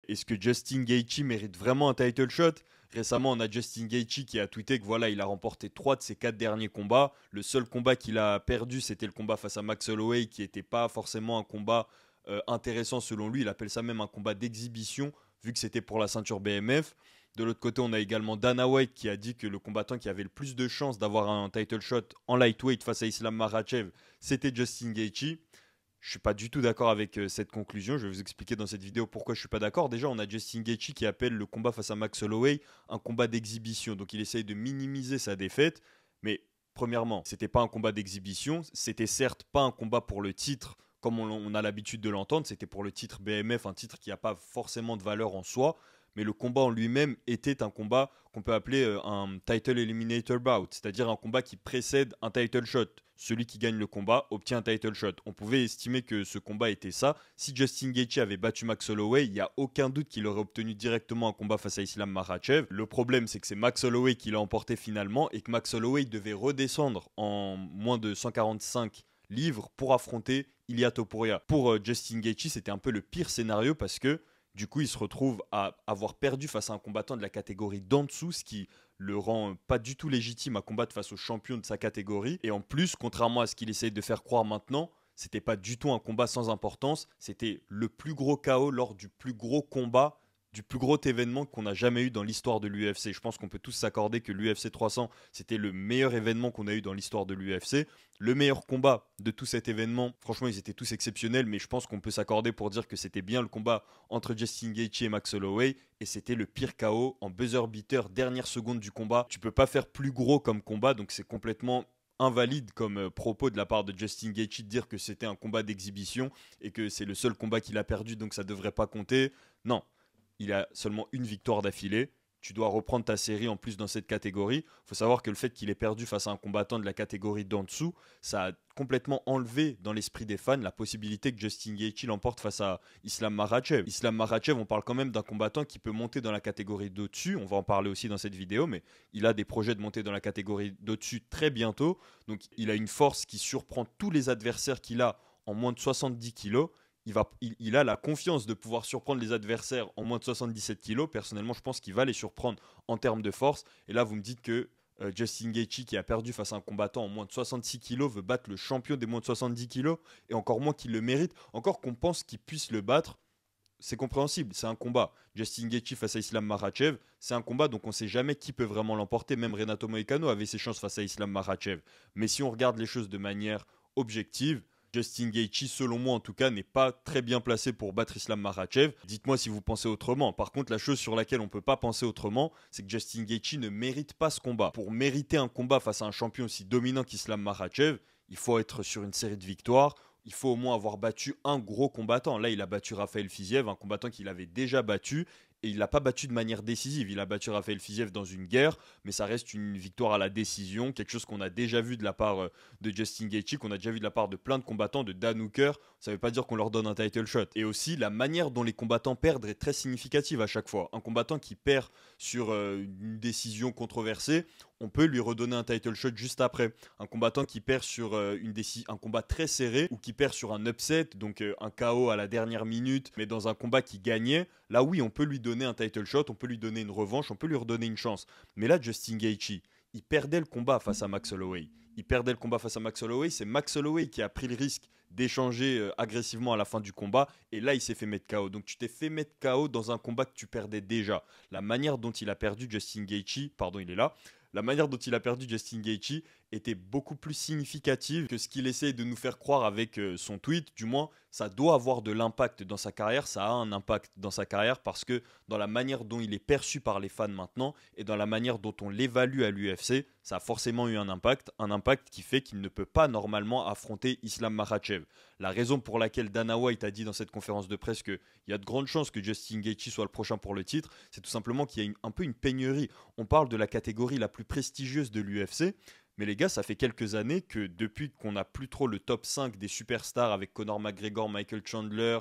Est-ce que Justin Gaethje mérite vraiment un title shot? Récemment, on a Justin Gaethje qui a tweeté que voilà, il a remporté 3 de ses 4 derniers combats. Le seul combat qu'il a perdu, c'était le combat face à Max Holloway, qui n'était pas forcément un combat intéressant selon lui. Il appelle ça même un combat d'exhibition, vu que c'était pour la ceinture BMF. De l'autre côté, on a également Dana White qui a dit que le combattant qui avait le plus de chances d'avoir un title shot en lightweight face à Islam Makhachev, c'était Justin Gaethje. Je ne suis pas du tout d'accord avec cette conclusion. Je vais vous expliquer dans cette vidéo pourquoi je ne suis pas d'accord. Déjà, on a Justin Gaethje qui appelle le combat face à Max Holloway un combat d'exhibition. Donc, il essaye de minimiser sa défaite. Mais premièrement, c'était pas un combat d'exhibition. C'était certes pas un combat pour le titre comme on a l'habitude de l'entendre. C'était pour le titre BMF, un titre qui n'a pas forcément de valeur en soi. Mais le combat en lui-même était un combat qu'on peut appeler un title eliminator bout, c'est-à-dire un combat qui précède un title shot. Celui qui gagne le combat obtient un title shot. On pouvait estimer que ce combat était ça. Si Justin Gaethje avait battu Max Holloway, il n'y a aucun doute qu'il aurait obtenu directement un combat face à Islam Makhachev. Le problème, c'est que c'est Max Holloway qui l'a emporté finalement et que Max Holloway devait redescendre en moins de 145 livres pour affronter Ilia Topuria. Pour Justin Gaethje, c'était un peu le pire scénario parce que du coup, il se retrouve à avoir perdu face à un combattant de la catégorie d'en dessous, ce qui le rend pas du tout légitime à combattre face au champion de sa catégorie. Et en plus, contrairement à ce qu'il essaye de faire croire maintenant, c'était pas du tout un combat sans importance. C'était le plus gros KO lors du plus gros combat, du plus gros événement qu'on a jamais eu dans l'histoire de l'UFC. Je pense qu'on peut tous s'accorder que l'UFC 300, c'était le meilleur événement qu'on a eu dans l'histoire de l'UFC. Le meilleur combat de tout cet événement, franchement, ils étaient tous exceptionnels, mais je pense qu'on peut s'accorder pour dire que c'était bien le combat entre Justin Gaethje et Max Holloway, et c'était le pire KO en buzzer beater, dernière seconde du combat. Tu peux pas faire plus gros comme combat, donc c'est complètement invalide comme propos de la part de Justin Gaethje de dire que c'était un combat d'exhibition et que c'est le seul combat qu'il a perdu, donc ça devrait pas compter. Non, il a seulement une victoire d'affilée. Tu dois reprendre ta série en plus dans cette catégorie. Il faut savoir que le fait qu'il ait perdu face à un combattant de la catégorie d'en dessous, ça a complètement enlevé dans l'esprit des fans la possibilité que Justin Gaethje l'emporte face à Islam Makhachev. Islam Makhachev, on parle quand même d'un combattant qui peut monter dans la catégorie d'au-dessus. On va en parler aussi dans cette vidéo, mais il a des projets de monter dans la catégorie d'au-dessus très bientôt. Donc il a une force qui surprend tous les adversaires qu'il a en moins de 70 kilos. Il a la confiance de pouvoir surprendre les adversaires en moins de 77 kilos. Personnellement, je pense qu'il va les surprendre en termes de force. Et là, vous me dites que Justin Gaethje, qui a perdu face à un combattant en moins de 66 kilos, veut battre le champion des moins de 70 kilos, et encore moins qu'il le mérite. Encore qu'on pense qu'il puisse le battre, c'est compréhensible, c'est un combat. Justin Gaethje face à Islam Makhachev, c'est un combat donc on ne sait jamais qui peut vraiment l'emporter. Même Renato Moicano avait ses chances face à Islam Makhachev. Mais si on regarde les choses de manière objective, Justin Gaethje, selon moi en tout cas, n'est pas très bien placé pour battre Islam Makhachev. Dites-moi si vous pensez autrement. Par contre, la chose sur laquelle on ne peut pas penser autrement, c'est que Justin Gaethje ne mérite pas ce combat. Pour mériter un combat face à un champion aussi dominant qu'Islam Makhachev, il faut être sur une série de victoires. Il faut au moins avoir battu un gros combattant. Là, il a battu Raphaël Fiziev, un combattant qu'il avait déjà battu. Et il l'a pas battu de manière décisive. Il a battu Raphaël Fiziev dans une guerre, mais ça reste une victoire à la décision, quelque chose qu'on a déjà vu de la part de Justin Gaethje, qu'on a déjà vu de la part de plein de combattants, de Dan Hooker. Ça ne veut pas dire qu'on leur donne un title shot. Et aussi, la manière dont les combattants perdent est très significative à chaque fois. Un combattant qui perd sur une décision controversée, on peut lui redonner un title shot juste après. Un combattant qui perd sur un combat très serré ou qui perd sur un upset, donc un KO à la dernière minute, mais dans un combat qui gagnait, là oui, on peut lui donner un title shot, on peut lui donner une revanche, on peut lui redonner une chance. Mais là, Justin Gaethje, il perdait le combat face à Max Holloway. Il perdait le combat face à Max Holloway. C'est Max Holloway qui a pris le risque d'échanger agressivement à la fin du combat. Et là, il s'est fait mettre KO. Donc, tu t'es fait mettre KO dans un combat que tu perdais déjà. La manière dont il a perdu Justin Gaethje, pardon, il est là. La manière dont il a perdu Justin Gaethje était beaucoup plus significative que ce qu'il essaie de nous faire croire avec son tweet. Du moins, ça doit avoir de l'impact dans sa carrière. Ça a un impact dans sa carrière parce que dans la manière dont il est perçu par les fans maintenant et dans la manière dont on l'évalue à l'UFC, ça a forcément eu un impact qui fait qu'il ne peut pas normalement affronter Islam Makhachev. La raison pour laquelle Dana White a dit dans cette conférence de presse qu'il y a de grandes chances que Justin Gaethje soit le prochain pour le titre, c'est tout simplement qu'il y a un peu une pénurie. On parle de la catégorie la plus prestigieuse de l'UFC, mais les gars, ça fait quelques années que depuis qu'on n'a plus trop le top 5 des superstars avec Conor McGregor, Michael Chandler,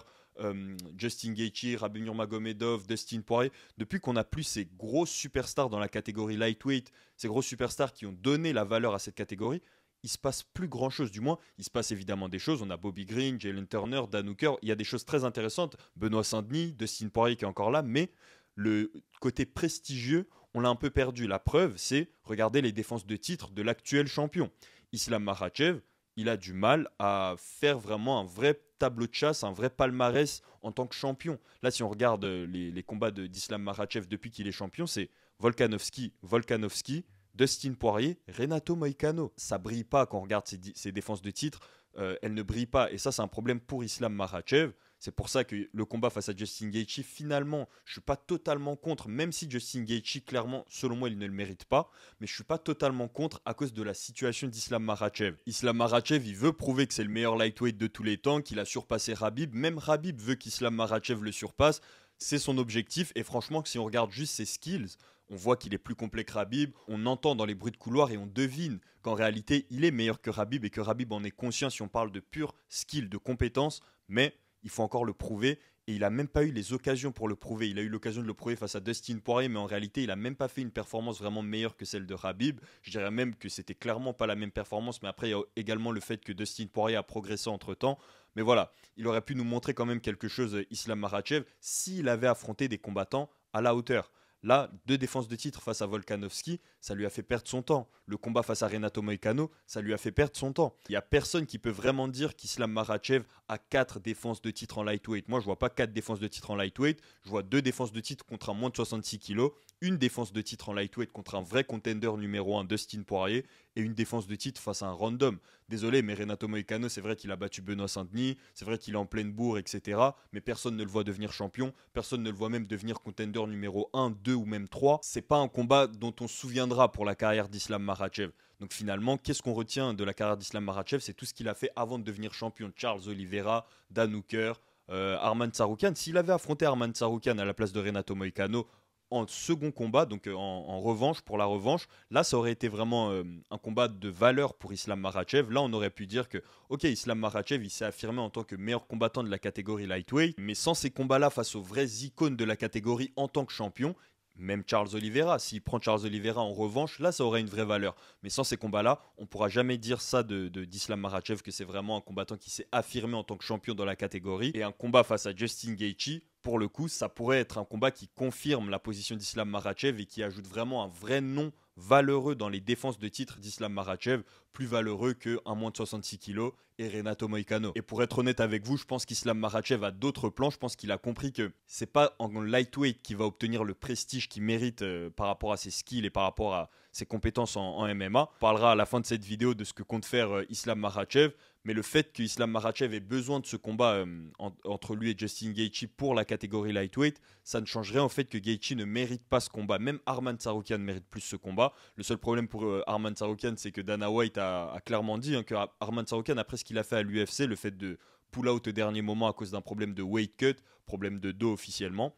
Justin Gaethje, Rabib Nurmagomedov, Dustin Poirier, depuis qu'on n'a plus ces grosses superstars dans la catégorie lightweight, ces grosses superstars qui ont donné la valeur à cette catégorie, il se passe plus grand chose. Du moins, il se passe évidemment des choses. On a Bobby Green, Jalen Turner, Dan Hooker. Il y a des choses très intéressantes. Benoît Saint-Denis, Dustin Poirier qui est encore là. Mais le côté prestigieux, on l'a un peu perdu. La preuve, c'est regarder les défenses de titre de l'actuel champion. Islam Makhachev, il a du mal à faire vraiment un vrai tableau de chasse, un vrai palmarès en tant que champion. Là, si on regarde les combats d'Islam Makhachev depuis qu'il est champion, c'est Volkanovski, Dustin Poirier, Renato Moicano. Ça brille pas quand on regarde ses défenses de titre. Elles ne brillent pas. Et ça, c'est un problème pour Islam Makhachev. C'est pour ça que le combat face à Justin Gaethje, finalement, je ne suis pas totalement contre, même si Justin Gaethje, clairement, selon moi, il ne le mérite pas, mais je ne suis pas totalement contre à cause de la situation d'Islam Makhachev. Islam Makhachev, il veut prouver que c'est le meilleur lightweight de tous les temps, qu'il a surpassé Khabib. Même Khabib veut qu'Islam Makhachev le surpasse. C'est son objectif. Et franchement, si on regarde juste ses skills, on voit qu'il est plus complet que Khabib. On entend dans les bruits de couloir et on devine qu'en réalité, il est meilleur que Khabib et que Khabib en est conscient si on parle de pur skill, de compétence. Mais il faut encore le prouver. Et il n'a même pas eu les occasions pour le prouver. Il a eu l'occasion de le prouver face à Dustin Poirier, mais en réalité, il n'a même pas fait une performance vraiment meilleure que celle de Khabib. Je dirais même que c'était clairement pas la même performance, mais après, il y a également le fait que Dustin Poirier a progressé entre-temps. Mais voilà, il aurait pu nous montrer quand même quelque chose, Islam Makhachev, s'il avait affronté des combattants à la hauteur. Là, 2 défenses de titre face à Volkanovski, ça lui a fait perdre son temps. Le combat face à Renato Moicano, ça lui a fait perdre son temps. Il n'y a personne qui peut vraiment dire qu'Islam Makhachev a 4 défenses de titre en lightweight. Moi, je vois pas 4 défenses de titre en lightweight. Je vois 2 défenses de titre contre un moins de 66 kilos, une défense de titre en lightweight contre un vrai contender numéro 1, Dustin Poirier, et une défense de titre face à un random. Désolé, mais Renato Moicano, c'est vrai qu'il a battu Benoît Saint-Denis, c'est vrai qu'il est en pleine bourre, etc. Mais personne ne le voit devenir champion, personne ne le voit même devenir contender numéro 1, 2 ou même 3. C'est pas un combat dont on se souviendra pour la carrière d'Islam Makhachev. Donc finalement, qu'est-ce qu'on retient de la carrière d'Islam Makhachev? C'est tout ce qu'il a fait avant de devenir champion. Charles Oliveira, Dan Hooker, Arman Tsarukyan. S'il avait affronté Arman Tsarukyan à la place de Renato Moicano en second combat, donc en revanche, pour la revanche, là ça aurait été vraiment un combat de valeur pour Islam Makhachev. Là on aurait pu dire que ok, Islam Makhachev il s'est affirmé en tant que meilleur combattant de la catégorie lightweight, mais sans ces combats-là face aux vraies icônes de la catégorie en tant que champion, même Charles Oliveira, s'il prend Charles Oliveira en revanche, là ça aurait une vraie valeur. Mais sans ces combats-là, on ne pourra jamais dire ça d'Islam Makhachev, que c'est vraiment un combattant qui s'est affirmé en tant que champion dans la catégorie. Et un combat face à Justin Gaethje, pour le coup, ça pourrait être un combat qui confirme la position d'Islam Makhachev et qui ajoute vraiment un vrai nom valeureux dans les défenses de titre d'Islam Makhachev, plus valeureux qu'un moins de 66 kilos et Renato Moicano. Et pour être honnête avec vous, je pense qu'Islam Makhachev a d'autres plans. Je pense qu'il a compris que c'est pas en lightweight qu'il va obtenir le prestige qu'il mérite par rapport à ses skills et par rapport à ses compétences en MMA. On parlera à la fin de cette vidéo de ce que compte faire Islam Makhachev. Mais le fait qu'Islam Makhachev ait besoin de ce combat entre lui et Justin Gaethje pour la catégorie lightweight, ça ne change rien au fait que Gaethje ne mérite pas ce combat. Même Arman Tsarukyan mérite plus ce combat. Le seul problème pour Arman Tsarukyan, c'est que Dana White a clairement dit que Arman Tsarukyan, après ce qu'il a fait à l'UFC, le fait de pull out au dernier moment à cause d'un problème de weight cut, problème de dos officiellement,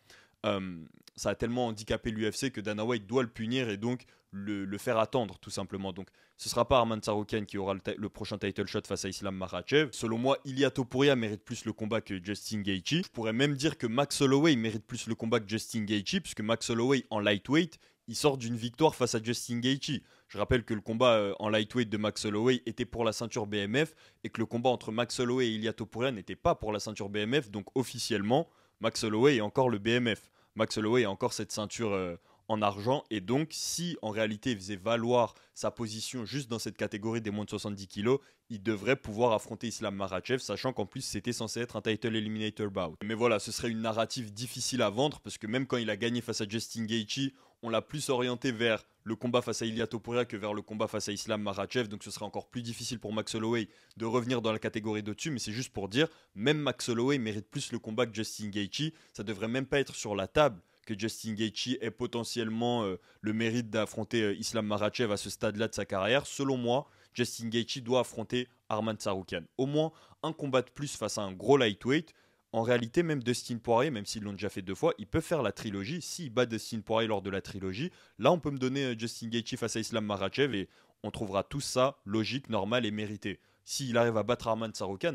ça a tellement handicapé l'UFC que Dana White doit le punir et donc le faire attendre tout simplement. Donc ce ne sera pas Arman Tsarukyan qui aura le prochain title shot face à Islam Makhachev. Selon moi, Ilia Topuria mérite plus le combat que Justin Gaethje. Je pourrais même dire que Max Holloway mérite plus le combat que Justin Gaethje, puisque Max Holloway en lightweight, il sort d'une victoire face à Justin Gaethje. Je rappelle que le combat en lightweight de Max Holloway était pour la ceinture BMF et que le combat entre Max Holloway et Ilia Topuria n'était pas pour la ceinture BMF. Donc officiellement, Max Holloway est encore le BMF. Max Holloway a encore cette ceinture en argent. Et donc, si en réalité il faisait valoir sa position juste dans cette catégorie des moins de 70 kilos, il devrait pouvoir affronter Islam Makhachev, sachant qu'en plus c'était censé être un title eliminator bout. Mais voilà, ce serait une narrative difficile à vendre parce que même quand il a gagné face à Justin Gaethje, on l'a plus orienté vers le combat face à Ilia Topuria que vers le combat face à Islam Makhachev. Donc ce serait encore plus difficile pour Max Holloway de revenir dans la catégorie d'au-dessus. Mais c'est juste pour dire, même Max Holloway mérite plus le combat que Justin Gaethje. Ça devrait même pas être sur la table que Justin Gaethje ait potentiellement le mérite d'affronter Islam Makhachev à ce stade-là de sa carrière. Selon moi, Justin Gaethje doit affronter Arman Tsarukyan. Au moins un combat de plus face à un gros lightweight. En réalité, même Dustin Poirier, même s'ils l'ont déjà fait 2 fois, ils peuvent faire la trilogie. S'il bat Dustin Poirier lors de la trilogie, là on peut me donner Justin Gaethje face à Islam Makhachev et on trouvera tout ça logique, normal et mérité. S'il arrive à battre Arman Tsarukyan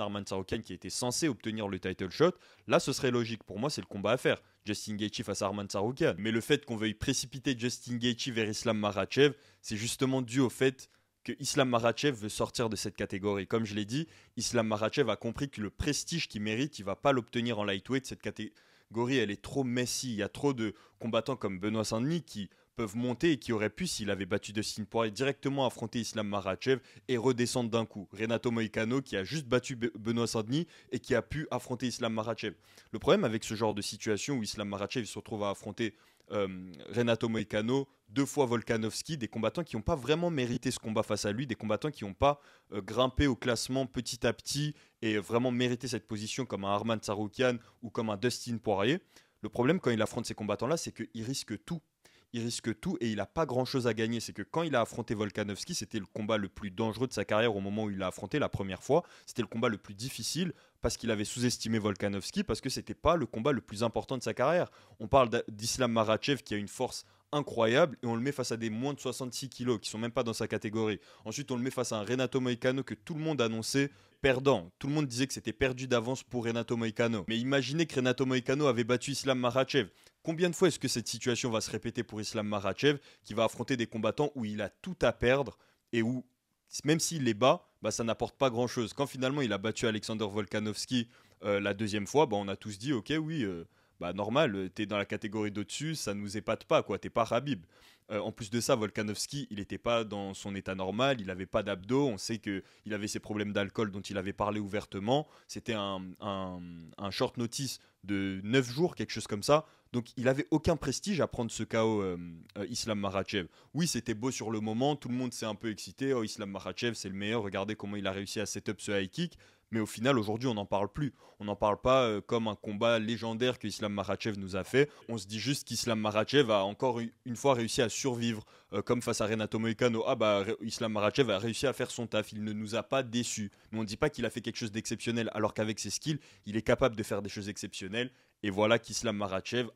qui était censé obtenir le title shot, là ce serait logique. Pour moi, c'est le combat à faire. Justin Gaethje face à Arman Tsarukyan. Mais le fait qu'on veuille précipiter Justin Gaethje vers Islam Makhachev, c'est justement dû au fait que Islam Makhachev veut sortir de cette catégorie. Comme je l'ai dit, Islam Makhachev a compris que le prestige qu'il mérite, il ne va pas l'obtenir en lightweight. Cette catégorie, elle est trop messy. Il y a trop de combattants comme Benoît Saint-Denis qui peuvent monter et qui auraient pu, s'il avait battu Dustin Poirier, directement affronter Islam Makhachev et redescendre d'un coup. Renato Moicano qui a juste battu Benoît Saint-Denis et qui a pu affronter Islam Makhachev. Le problème avec ce genre de situation où Islam Makhachev se retrouve à affronter Renato Moicano, 2 fois Volkanovski, des combattants qui n'ont pas vraiment mérité ce combat face à lui, des combattants qui n'ont pas grimpé au classement petit à petit et vraiment mérité cette position comme un Arman Tsarukyan ou comme un Dustin Poirier. Le problème quand il affronte ces combattants-là, c'est qu'il risque tout. Il risque tout et il n'a pas grand-chose à gagner. C'est que quand il a affronté Volkanovski, c'était le combat le plus dangereux de sa carrière au moment où il l'a affronté la première fois. C'était le combat le plus difficile parce qu'il avait sous-estimé Volkanovski, parce que c'était pas le combat le plus important de sa carrière. On parle d'Islam Makhachev qui a une force incroyable et on le met face à des moins de 66 kilos qui sont même pas dans sa catégorie. Ensuite, on le met face à un Renato Moicano que tout le monde annonçait perdant. Tout le monde disait que c'était perdu d'avance pour Renato Moicano. Mais imaginez que Renato Moicano avait battu Islam Makhachev. Combien de fois est-ce que cette situation va se répéter pour Islam Makhachev qui va affronter des combattants où il a tout à perdre et où même s'il les bat, bah, ça n'apporte pas grand-chose. Quand finalement il a battu Alexander Volkanovski la deuxième fois, bah, on a tous dit ok oui, bah, normal, t'es dans la catégorie d'au-dessus, ça nous épate pas, quoi, t'es pas Khabib. En plus de ça, Volkanovski, il n'était pas dans son état normal, il n'avait pas d'abdos, on sait qu'il avait ses problèmes d'alcool dont il avait parlé ouvertement, c'était un short notice de 9 jours, quelque chose comme ça, donc il avait aucun prestige à prendre ce KO Islam Makhachev. Oui, c'était beau sur le moment, tout le monde s'est un peu excité, oh Islam Makhachev c'est le meilleur, regardez comment il a réussi à set up ce high kick, mais au final, aujourd'hui, on n'en parle plus. On n'en parle pas comme un combat légendaire que Islam Makhachev nous a fait. On se dit juste qu'Islam Makhachev a encore une fois réussi à survivre, comme face à Renato Moicano. Ah bah, Islam Makhachev a réussi à faire son taf. Il ne nous a pas déçus. Mais on ne dit pas qu'il a fait quelque chose d'exceptionnel, alors qu'avec ses skills, il est capable de faire des choses exceptionnelles. Et voilà qu'Islam Makhachev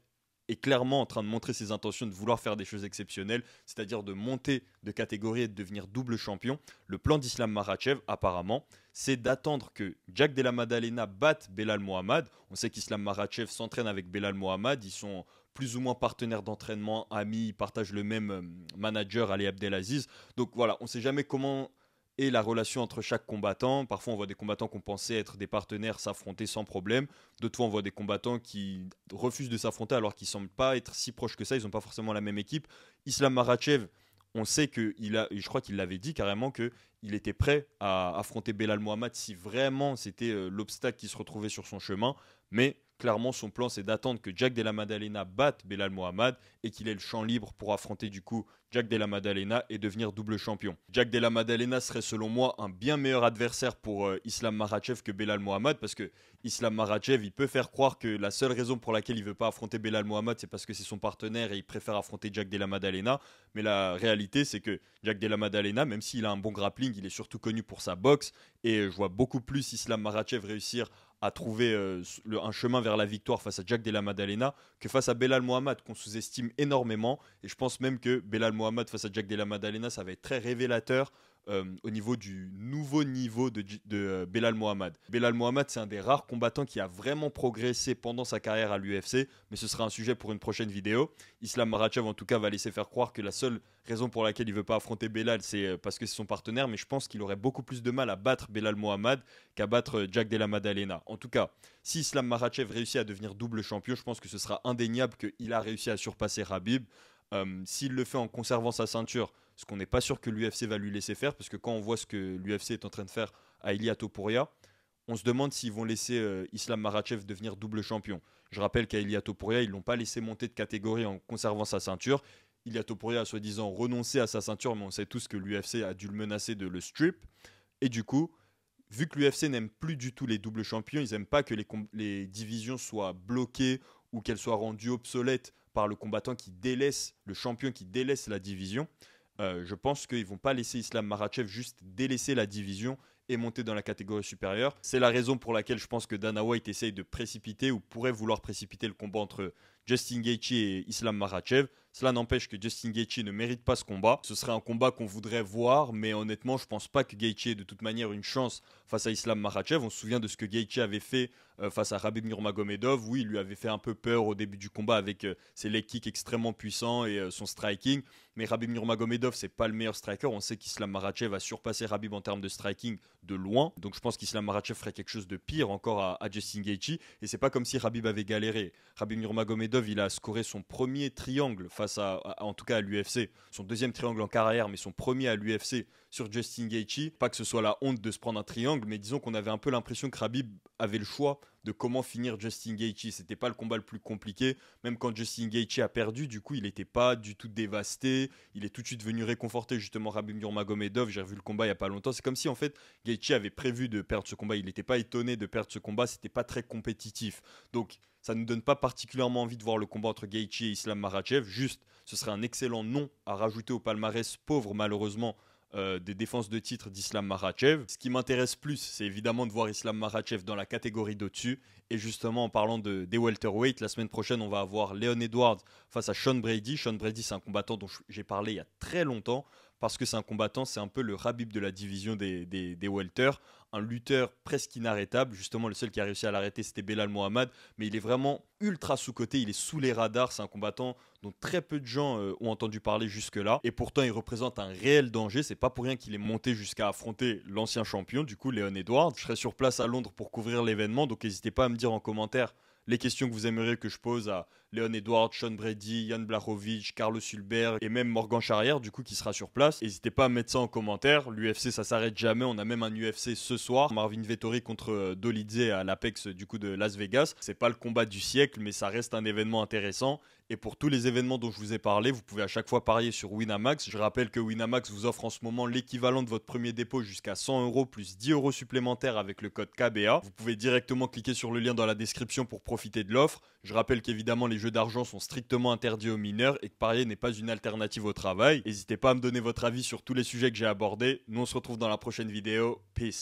est clairement en train de montrer ses intentions de vouloir faire des choses exceptionnelles, c'est-à-dire de monter de catégorie et de devenir double champion. Le plan d'Islam Makhachev, apparemment, c'est d'attendre que Jack Della Maddalena batte Belal Mohammad. On sait qu'Islam Makhachev s'entraîne avec Belal Mohammad, ils sont plus ou moins partenaires d'entraînement, amis, ils partagent le même manager, Ali Abdelaziz. Donc voilà, on ne sait jamais comment est la relation entre chaque combattant. Parfois, on voit des combattants qu'on pensait être des partenaires s'affronter sans problème. D'autres fois, on voit des combattants qui refusent de s'affronter alors qu'ils ne semblent pas être si proches que ça. Ils n'ont pas forcément la même équipe. Islam Makhachev, on sait je crois qu'il l'avait dit carrément qu'il était prêt à affronter Belal Mohammad si vraiment c'était l'obstacle qui se retrouvait sur son chemin. Mais clairement, son plan, c'est d'attendre que Jack Della Maddalena batte Belal Mohammad et qu'il ait le champ libre pour affronter du coup Jack Della Maddalena et devenir double champion. Jack Della Maddalena serait selon moi un bien meilleur adversaire pour Islam Makhachev que Belal Mohammad, parce que Islam Makhachev, il peut faire croire que la seule raison pour laquelle il ne veut pas affronter Belal Mohammad, c'est parce que c'est son partenaire et il préfère affronter Jack Della Maddalena. Mais la réalité, c'est que Jack Della Maddalena, même s'il a un bon grappling, il est surtout connu pour sa boxe. Et je vois beaucoup plus Islam Makhachev réussir à trouver un chemin vers la victoire face à Jack Della Maddalena que face à Belal Mohammad, qu'on sous-estime énormément. Et je pense même que Belal Mohammad face à Jack Della Maddalena, ça va être très révélateur au niveau du nouveau niveau de Belal Mohammad. Belal Mohammad, c'est un des rares combattants qui a vraiment progressé pendant sa carrière à l'UFC, mais ce sera un sujet pour une prochaine vidéo. Islam Makhachev, en tout cas, va laisser faire croire que la seule raison pour laquelle il ne veut pas affronter Belal, c'est parce que c'est son partenaire, mais je pense qu'il aurait beaucoup plus de mal à battre Belal Mohammad qu'à battre Jack Della Maddalena. En tout cas, si Islam Makhachev réussit à devenir double champion, je pense que ce sera indéniable qu'il a réussi à surpasser Khabib. S'il le fait en conservant sa ceinture, ce qu'on n'est pas sûr que l'UFC va lui laisser faire, parce que quand on voit ce que l'UFC est en train de faire à Ilia Topuria, on se demande s'ils vont laisser Islam Makhachev devenir double champion. Je rappelle qu'à Ilia Topuria, ils ne l'ont pas laissé monter de catégorie en conservant sa ceinture. Ilia Topuria a soi-disant renoncé à sa ceinture, mais on sait tous que l'UFC a dû le menacer de le strip. Et du coup, vu que l'UFC n'aime plus du tout les doubles champions, ils n'aiment pas que les divisions soient bloquées ou qu'elles soient rendues obsolètes par le combattant qui délaisse, le champion qui délaisse la division. Je pense qu'ils ne vont pas laisser Islam Makhachev juste délaisser la division et monter dans la catégorie supérieure. C'est la raison pour laquelle je pense que Dana White essaye de précipiter ou pourrait vouloir précipiter le combat entre Justin Gaethje et Islam Makhachev. Cela n'empêche que Justin Gaethje ne mérite pas ce combat. Ce serait un combat qu'on voudrait voir, mais honnêtement, je pense pas que Gaethje ait de toute manière une chance face à Islam Makhachev. On se souvient de ce que Gaethje avait fait face à Khabib Nurmagomedov. Oui, il lui avait fait un peu peur au début du combat avec ses leg kicks extrêmement puissants et son striking. Mais Khabib Nurmagomedov, c'est pas le meilleur striker. On sait qu'Islam Makhachev a surpassé Khabib en termes de striking de loin. Donc je pense qu'Islam Makhachev ferait quelque chose de pire encore à Justin Gaethje. Et c'est pas comme si Khabib avait galéré. Khabib Nurmagomedov, il a scoré son premier triangle face en tout cas à l'UFC. Son deuxième triangle en carrière, mais son premier à l'UFC sur Justin Gaethje. Pas que ce soit la honte de se prendre un triangle, mais disons qu'on avait un peu l'impression que Khabib avait le choix de comment finir Justin Gaethje. C'était pas le combat le plus compliqué. Même quand Justin Gaethje a perdu, du coup, il n'était pas du tout dévasté. Il est tout de suite venu réconforter justement Khabib Nurmagomedov. J'ai revu le combat il y a pas longtemps. C'est comme si en fait Gaethje avait prévu de perdre ce combat. Il n'était pas étonné de perdre ce combat. C'était pas très compétitif. Donc ça ne nous donne pas particulièrement envie de voir le combat entre Gaethje et Islam Makhachev. Juste, ce serait un excellent nom à rajouter au palmarès pauvre malheureusement des défenses de titre d'Islam Makhachev. Ce qui m'intéresse plus, c'est évidemment de voir Islam Makhachev dans la catégorie d'au-dessus. Et justement, en parlant des welterweight, la semaine prochaine, on va avoir Leon Edwards face à Sean Brady. Sean Brady, c'est un combattant dont j'ai parlé il y a très longtemps parce que c'est un combattant, c'est un peu le Khabib de la division des welters. Un lutteur presque inarrêtable. Justement, le seul qui a réussi à l'arrêter, c'était Belal Mohamed. Mais il est vraiment ultra sous-coté. Il est sous les radars. C'est un combattant dont très peu de gens ont entendu parler jusque-là. Et pourtant, il représente un réel danger. C'est pas pour rien qu'il est monté jusqu'à affronter l'ancien champion, du coup, Leon Edwards. Je serai sur place à Londres pour couvrir l'événement. Donc, n'hésitez pas à me dire en commentaire les questions que vous aimeriez que je pose à Leon Edwards, Sean Brady, Jan Blachowicz, Carlos Hulbert et même Morgan Charrière, du coup, qui sera sur place. N'hésitez pas à mettre ça en commentaire. L'UFC, ça s'arrête jamais. On a même un UFC ce soir. Marvin Vettori contre Dolidze à l'Apex, du coup, de Las Vegas. C'est pas le combat du siècle, mais ça reste un événement intéressant. Et pour tous les événements dont je vous ai parlé, vous pouvez à chaque fois parier sur Winamax. Je rappelle que Winamax vous offre en ce moment l'équivalent de votre premier dépôt jusqu'à 100 € plus 10 € supplémentaires avec le code KBA. Vous pouvez directement cliquer sur le lien dans la description pour profiter de l'offre. Je rappelle qu'évidemment les jeux d'argent sont strictement interdits aux mineurs et que parier n'est pas une alternative au travail. N'hésitez pas à me donner votre avis sur tous les sujets que j'ai abordés. Nous on se retrouve dans la prochaine vidéo. Peace.